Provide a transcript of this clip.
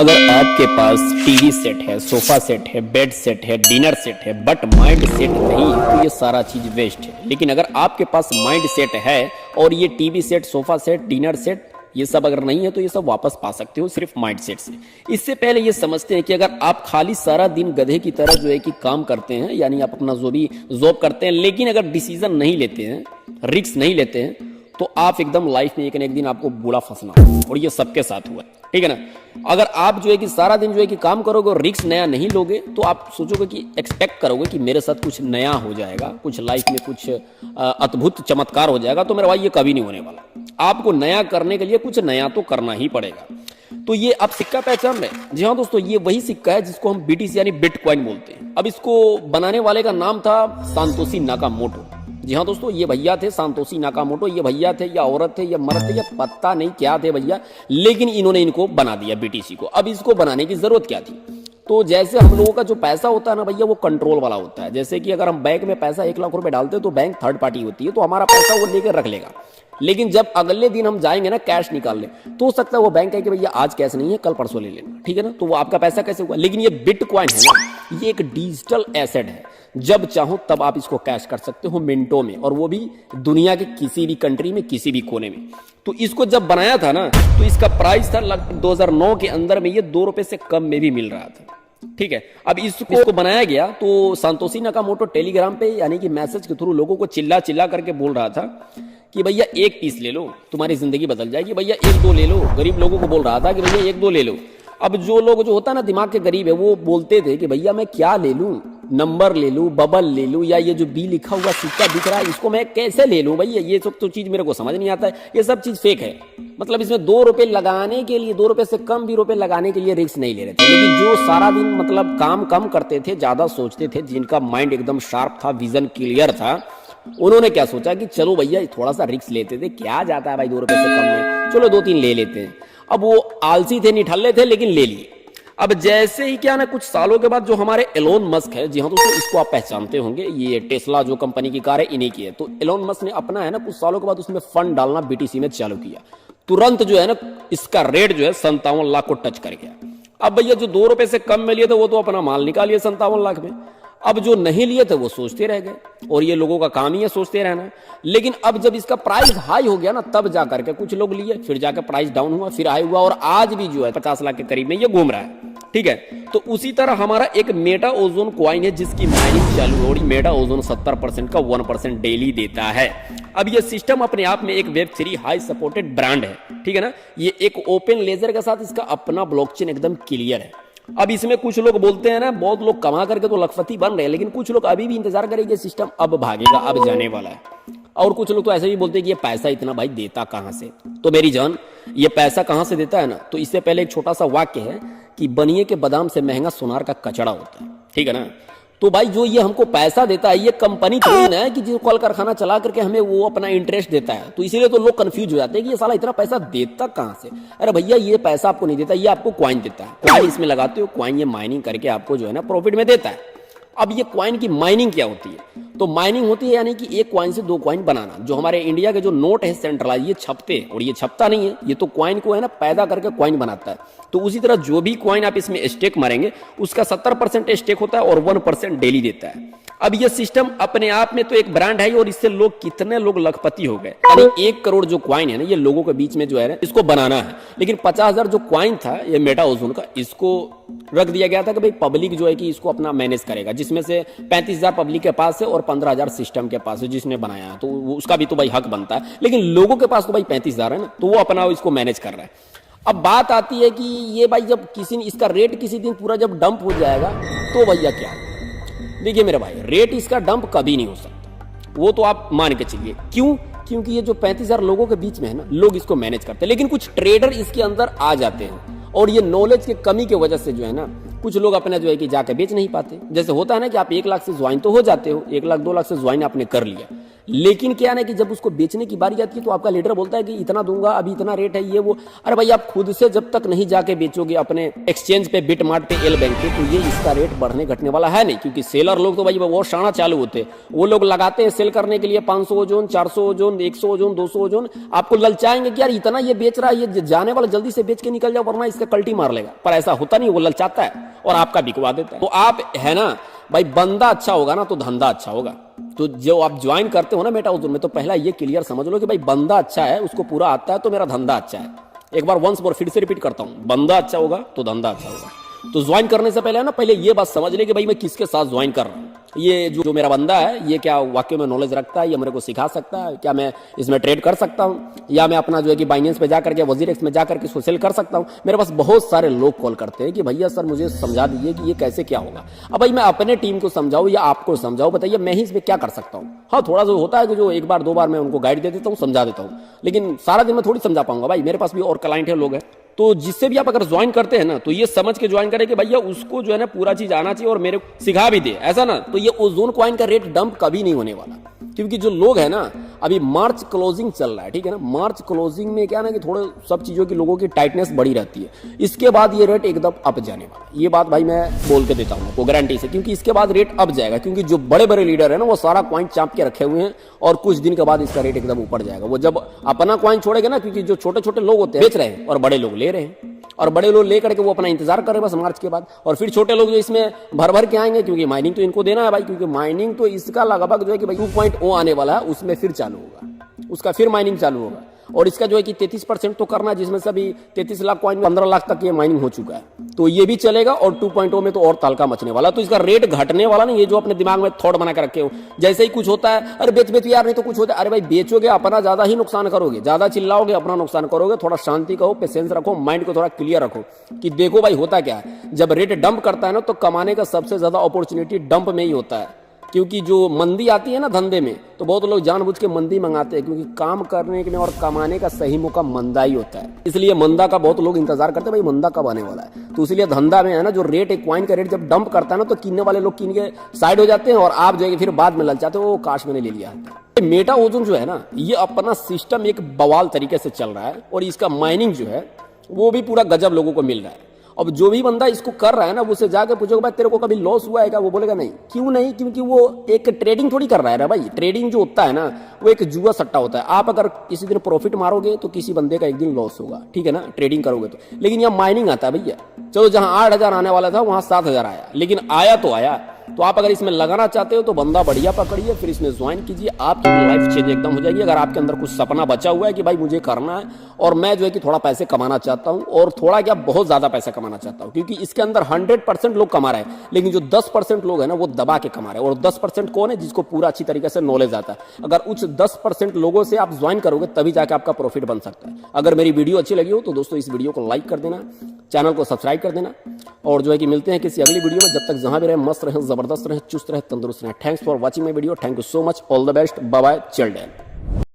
अगर आपके पास TV set है, सोफा सेट है, बेड सेट है, डिनर सेट है, बट माइंड सेट नहीं है तो ये सारा चीज वेस्ट है। लेकिन अगर आपके पास माइंड सेट है और ये TV set, sofa set, dinner set ये सब अगर नहीं है तो ये सब वापस पा सकते हो सिर्फ माइंड सेट से। इससे पहले ये समझते हैं कि अगर आप खाली सारा दिन गधे की तरह जो है कि काम करते हैं, यानी आप अपना जो भी जॉब करते हैं, लेकिन अगर डिसीजन नहीं लेते हैं, रिस्क नहीं लेते हैं, तो आप एकदम लाइफ में एक न एक दिन आपको बुरा फंसना है। और ये सबके साथ हुआ है, ठीक है ना। अगर आप जो है कि सारा दिन जो है कि काम करोगे और रिस्क नया नहीं लोगे तो आप सोचोगे कि एक्सपेक्ट करोगे कि मेरे साथ कुछ नया हो जाएगा, कुछ लाइफ में कुछ अद्भुत चमत्कार हो जाएगा, तो मेरा भाई ये कभी नहीं होने वाला। आपको नया करने के लिए कुछ नया तो करना ही पड़ेगा। तो ये आप सिक्का पहचान रहे हैं? जी हाँ दोस्तों, ये वही सिक्का है जिसको हम बीटीसी यानी बिटकॉइन बोलते हैं। अब इसको बनाने वाले का नाम था सांतोशी नाकामोटो। जी हाँ दोस्तों, ये भैया थे सांतोशी नाकामोटो। ये भैया थे या औरत थे या मर्द थे या पता नहीं क्या थे भैया, लेकिन इन्होंने इनको बना दिया बीटीसी को। अब इसको बनाने की जरूरत क्या थी? तो जैसे हम लोगों का जो पैसा होता है ना भैया, वो कंट्रोल वाला होता है। जैसे कि अगर हम बैंक में पैसा 1 लाख रुपए डालते हैं तो बैंक थर्ड पार्टी होती है, तो हमारा पैसा वो लेकर रख लेगा। लेकिन जब अगले दिन हम जाएंगे ना कैश निकालने, तो हो सकता है वो बैंक है कि भैया आज कैश नहीं है, कल परसों ले लेना, ठीक है ना। तो वो आपका पैसा कैसे हुआ? लेकिन ये बिटकॉइन है ना, ये एक डिजिटल एसेट है। जब चाहो तब आप इसको कैश कर सकते हो मिनटों में, और वो भी दुनिया के किसी भी कंट्री में, किसी भी कोने में। तो इसको जब बनाया था ना, तो इसका प्राइस था लगभग 2009 के अंदर में ये 2 रुपए से कम में भी मिल रहा था, ठीक है। अब इसको बनाया गया तो सांतोशी नाकामोटो टेलीग्राम पे यानी कि मैसेज के थ्रू लोगों को चिल्ला चिल्ला करके बोल रहा था कि भैया 1 पीस ले लो, तुम्हारी जिंदगी बदल जाएगी, भैया 1-2 ले लो। गरीब लोगों को बोल रहा था कि भैया 1-2 ले लो। अब जो लोग जो होता है ना दिमाग के गरीब है, वो बोलते थे कि भैया मैं क्या ले लूं, नंबर ले लूं, बबल ले लूं, या ये जो बी लिखा हुआ सिक्का दिख रहा है इसको मैं कैसे ले लूं भैया, ये सब तो चीज मेरे को समझ नहीं आता है। ये सब चीज फेक है। मतलब इसमें 2 रुपए लगाने के लिए, 2 रुपए से कम भी रुपए लगाने के लिए रिस्क नहीं ले रहे थे। लेकिन जो सारा दिन मतलब काम कम करते थे, ज्यादा सोचते थे, जिनका माइंड एकदम शार्प था, विजन क्लियर था, उन्होंने क्या सोचा कि चलो भैया थोड़ा सा रिस्क लेते थे, क्या जाता है भाई 2 रुपए से कम में, चलो 2-3 ले लेते हैं। अब वो आलसी थे, निठल्ले थे, लेकिन ले लिए। अब जैसे ही क्या ना कुछ सालों के बाद जो हमारे एलोन मस्क है, जी हाँ दोस्तों इसको आप पहचानते होंगे, ये टेस्ला जो कंपनी की कार है इन्हीं की है। तो एलोन मस्क ने अपना है ना कुछ सालों के बाद उसमें फंड डालना बीटीसी में चालू किया। तुरंत जो है ना इसका रेट जो है 57 लाख को टच कर गया। अब भैया जो 2 रुपए से कम में लिए थे वो तो अपना माल निकालिए 57 लाख में। अब जो नहीं लिए थे वो सोचते रह गए, और ये लोगों का काम ही है सोचते रहना। लेकिन अब जब इसका प्राइस हाई हो गया ना, तब जाकर के कुछ लोग लिए, फिर जाकर प्राइस डाउन हुआ, फिर हाई हुआ, और आज भी जो है 50 लाख के करीब में ये घूम रहा है, ठीक है। तो उसी तरह हमारा एक मेटा ओजोन कॉइन है जिसकी माइनिंग चालू हो रही। मेटा ओजोन 70% का 1% डेली देता है। अब ये सिस्टम अपने आप में एक वेब3 हाई सपोर्टेड ब्रांड है, ठीक है ना। ये एक ओपन लेजर के साथ इसका अपना ब्लॉकचेन एकदम क्लियर है। अब इसमें कुछ लोग बोलते हैं ना, बहुत लोग कमा करके तो लखपति बन रहे हैं, लेकिन कुछ लोग अभी भी इंतजार करेंगे सिस्टम अब भागेगा, अब जाने वाला है। और कुछ लोग तो ऐसे भी बोलते हैं कि ये पैसा इतना भाई देता कहां से। तो मेरी जान, ये पैसा कहां से देता है ना, तो इससे पहले एक छोटा सा वाक्य है कि बनिए के बादाम से महंगा सोनार का कचड़ा होता है, ठीक है ना। तो भाई जो ये हमको पैसा देता है, ये कंपनी थोड़ी ना है कि जो कल कारखाना चला करके हमें वो अपना इंटरेस्ट देता है। तो इसीलिए तो लोग कंफ्यूज हो जाते हैं कि ये साला इतना पैसा देता कहां से। अरे भैया ये पैसा आपको नहीं देता, ये आपको कॉइन देता है। कॉइन इसमें लगाते हो, कॉइन ये माइनिंग करके आपको जो है ना प्रॉफिट में देता है। अब ये कॉइन की माइनिंग क्या होती है? तो माइनिंग होती है यानी कि एक कॉइन से 2 कॉइन बनाना। जो हमारे इंडिया के जो नोट है सेंट्रलाइज, ये छपते हैं, और ये छपता नहीं है, ये तो कॉइन को है ना पैदा करके कॉइन बनाता है। तो उसी तरह जो भी कॉइन आप इसमें स्टेक मारेंगे उसका 70% स्टेक होता है और 1% डेली देता है। अब ये सिस्टम अपने आप में तो एक ब्रांड है, और इससे लोग कितने लोग लखपति हो गए। यानी 1 करोड़ जो कॉइन है ना, ये लोगों के बीच में जो है ना इसको बनाना है। लेकिन 50,000 जो कॉइन था ये मेटा ओजोन का, इसको रख दिया गया था कि भाई पब्लिक जो है कि इसको अपना मैनेज करेगा, जिसमें से 35,000 पब्लिक के पास है और 15,000 सिस्टम के पास है जिसने बनाया है। तो उसका भी तो भाई हक बनता है। लेकिन लोगों के पास तो भाई 35,000 है ना, तो वो अपना इसको मैनेज कर रहा है। अब बात आती है कि ये भाई जब किसी ने इसका रेट किसी दिन पूरा जब डंप हो जाएगा तो भैया क्या? देखिए मेरे भाई, रेट इसका डंप कभी नहीं हो सकता, वो तो आप मान के चलिए। क्यों? क्योंकि ये जो 35,000 लोगों के बीच में है ना, लोग इसको मैनेज करते हैं। लेकिन कुछ ट्रेडर इसके अंदर आ जाते हैं, और ये नॉलेज की कमी की वजह से जो है ना कुछ लोग अपना जो है कि जाके बेच नहीं पाते। जैसे होता है ना कि आप 1 लाख से ज्वाइन तो हो जाते हो, 1 लाख 2 लाख से ज्वाइन आपने कर लिया, लेकिन क्या है कि जब उसको बेचने की बारी आती है तो आपका लीडर बोलता है कि इतना दूंगा, अभी इतना रेट है, ये वो। अरे भाई आप खुद से जब तक नहीं जाके बेचोगे अपने एक्सचेंज पे, बिटमार्ट पे, एल बैंक पे, तो ये इसका रेट बढ़ने घटने वाला है नहीं। क्योंकि सेलर लोग तो भाई वो शाना चालू होते, वो लोग लगाते हैं सेल करने के लिए 500 ओजोन, 400 ओजोन, 100 ओजोन, 200 ओजोन, आपको ललचाएंगे कि यार इतना ये बेच रहा है, ये जाने वाला जल्दी से बेच के निकल जाओ वरना इसका कल्टी मार लेगा। पर ऐसा होता नहीं, वो ललचाता है और आपका बिकवा देता है। तो आप है ना भाई, बंदा अच्छा होगा ना तो धंधा अच्छा होगा। तो जो आप ज्वाइन करते हो ना मेटा उजून में, तो पहला ये क्लियर समझ लो कि भाई बंदा अच्छा है, उसको पूरा आता है, तो मेरा धंधा अच्छा है। एक बार वंस मोर फिर से रिपीट करता हूं, बंदा अच्छा होगा तो धंधा अच्छा होगा। तो ज्वाइन करने से पहले ना, पहले ये बात समझ ले कि भाई मैं किसके साथ ज्वाइन कर रहा हूं। ये जो मेरा बंदा है, ये क्या वाकई में नॉलेज रखता है, ये मेरे को सिखा सकता है, क्या मैं इसमें ट्रेड कर सकता हूं, या मैं अपना जो है कि बाइनेंस पे जाकर के, वजीरेक्स में जाकर के इसको सेल कर सकता हूं। मेरे पास बहुत सारे लोग कॉल करते हैं कि भैया सर मुझे समझा दीजिए कि ये कैसे क्या होगा। अब भाई मैं अपने टीम को समझाऊं या आपको समझाऊं, बताइए मैं ही इसमें क्या कर सकता हूं। हाँ, थोड़ा जो होता है कि जो एक बार दो बार मैं उनको गाइड दे देता हूं, समझा देता हूं, लेकिन सारा दिन मैं थोड़ी समझा पाऊंगा भाई, मेरे पास भी और क्लाइंट है, लोग हैं। तो जिससे भी आप अगर ज्वाइन करते हैं ना, तो ये समझ के ज्वाइन करें कि भैया उसको जो है ना पूरा चीज आना चाहिए और मेरे को सिखा भी दे, ऐसा ना। तो ये ओजोन कॉइन का रेट डंप कभी नहीं होने वाला, क्योंकि जो लोग हैं ना, अभी मार्च क्लोजिंग चल रहा है, ठीक है ना। मार्च क्लोजिंग में क्या ना कि थोड़े सब चीजों की लोगों की टाइटनेस बढ़ी रहती है। इसके बाद ये रेट एकदम अप जाने वाला है, ये बात भाई मैं बोल के देता हूं आपको गारंटी से, क्योंकि इसके बाद रेट अप जाएगा। क्योंकि जो बड़े बड़े लीडर है ना, वो सारा कॉइन चाप के रखे हुए हैं और कुछ दिन के बाद इसका रेट एकदम ऊपर जाएगा। वो जब अपना कॉइन छोड़ेगा ना, क्योंकि जो छोटे छोटे लोग होते हैं बेच रहे हैं और बड़े लोग ले रहे हैं, और बड़े लोग लेकर के वो अपना इंतजार कर रहे हैं बस मार्च के बाद। और फिर छोटे लोग जो इसमें भर भर के आएंगे, क्योंकि माइनिंग तो इनको देना है भाई, क्योंकि माइनिंग तो इसका लगभग जो है कि भाई 2.0 आने वाला है, उसमें फिर चालू होगा, उसका फिर माइनिंग चालू होगा। और इसका जो है कि 33% तो करना है, जिसमें से अभी 33 लाख कॉइन 15 लाख तक ये माइनिंग हो चुका है, तो ये भी चलेगा। और 2.0 में तो और तालका मचने वाला, तो इसका रेट घटने वाला नहीं। ये जो अपने दिमाग में थॉट बना कर रखे हो, जैसे ही कुछ होता है अरे बेच बेच यार, नहीं तो कुछ होता है, अरे भाई बेचोगे अपना ज्यादा ही नुकसान करोगे, ज्यादा चिल्लाओगे अपना नुकसान करोगे। थोड़ा शांति कहो, पेशेंस रखो, माइंड को थोड़ा क्लियर रखो कि देखो भाई होता क्या है, जब रेट डंप करता है ना, तो कमाने का सबसे ज्यादा अपॉर्चुनिटी डंप में ही होता है। क्योंकि जो मंदी आती है ना धंधे में, तो बहुत लोग जानबूझ के मंदी मंगाते हैं, क्योंकि काम करने के लिए और कमाने का सही मौका मंदा ही होता है। इसलिए मंदा का बहुत लोग इंतजार करते हैं, भाई मंदा कब आने वाला है। तो इसलिए धंधा में है ना, जो रेट एक कॉइन का रेट जब डंप करता है ना, तो किनने वाले लोग किन के साइड हो जाते हैं और आप जो है फिर बाद में ललचाते हो, काश मैंने ले लिया। मेटा ओजोन जो है ना, ये अपना सिस्टम एक बवाल तरीके से चल रहा है, और इसका माइनिंग जो है वो भी पूरा गजब लोगों को मिल रहा है। अब जो भी बंदा इसको कर रहा है ना, उससे जाकर पूछोगे भाई तेरे को कभी लॉस हुआ है क्या, वो बोलेगा नहीं। क्यों नहीं? क्योंकि वो एक ट्रेडिंग थोड़ी कर रहा है ना भाई। ट्रेडिंग जो होता है ना, वो एक जुआ सट्टा होता है। आप अगर किसी दिन प्रॉफिट मारोगे तो किसी बंदे का एक दिन लॉस होगा, ठीक है ना, ट्रेडिंग करोगे तो। लेकिन यहाँ माइनिंग आता है भैया। चलो जहां 8,000 आने वाला था वहां 7,000 आया, लेकिन आया तो आया। तो आप अगर इसमें लगाना चाहते हो तो बंदा बढ़िया पकड़िए, फिर इसमें ज्वाइन कीजिए, आपकी लाइफ चेंज एकदम हो जाएगी। अगर आपके अंदर कुछ सपना बचा हुआ है कि भाई मुझे करना है और मैं जो है कि थोड़ा पैसे कमाना चाहता हूं, और थोड़ा क्या बहुत ज्यादा पैसा कमाना चाहता हूं, क्योंकि इसके अंदर 100% लोग कमा रहे हैं, लेकिन जो 10% लोग हैं ना, वो दबा के कमा रहे हैं। और 10% कौन है? जिसको पूरा अच्छी तरीके से नॉलेज आता है। अगर उस 10% लोगों से आप ज्वाइन करोगे तभी जाकर आपका प्रॉफिट बन सकता है। अगर मेरी वीडियो अच्छी लगी हो तो दोस्तों इस वीडियो को लाइक कर देना, चैनल को सब्सक्राइब कर देना, और जो है कि मिलते हैं किसी अगली वीडियो में। जब तक जहां भी रहे मस्त रहे, जबरदस्त रहे, चुस्त रहे, तंदुरुस्त रहे। Thanks for watching my video. Thank you so much. All the best. Bye bye. Children.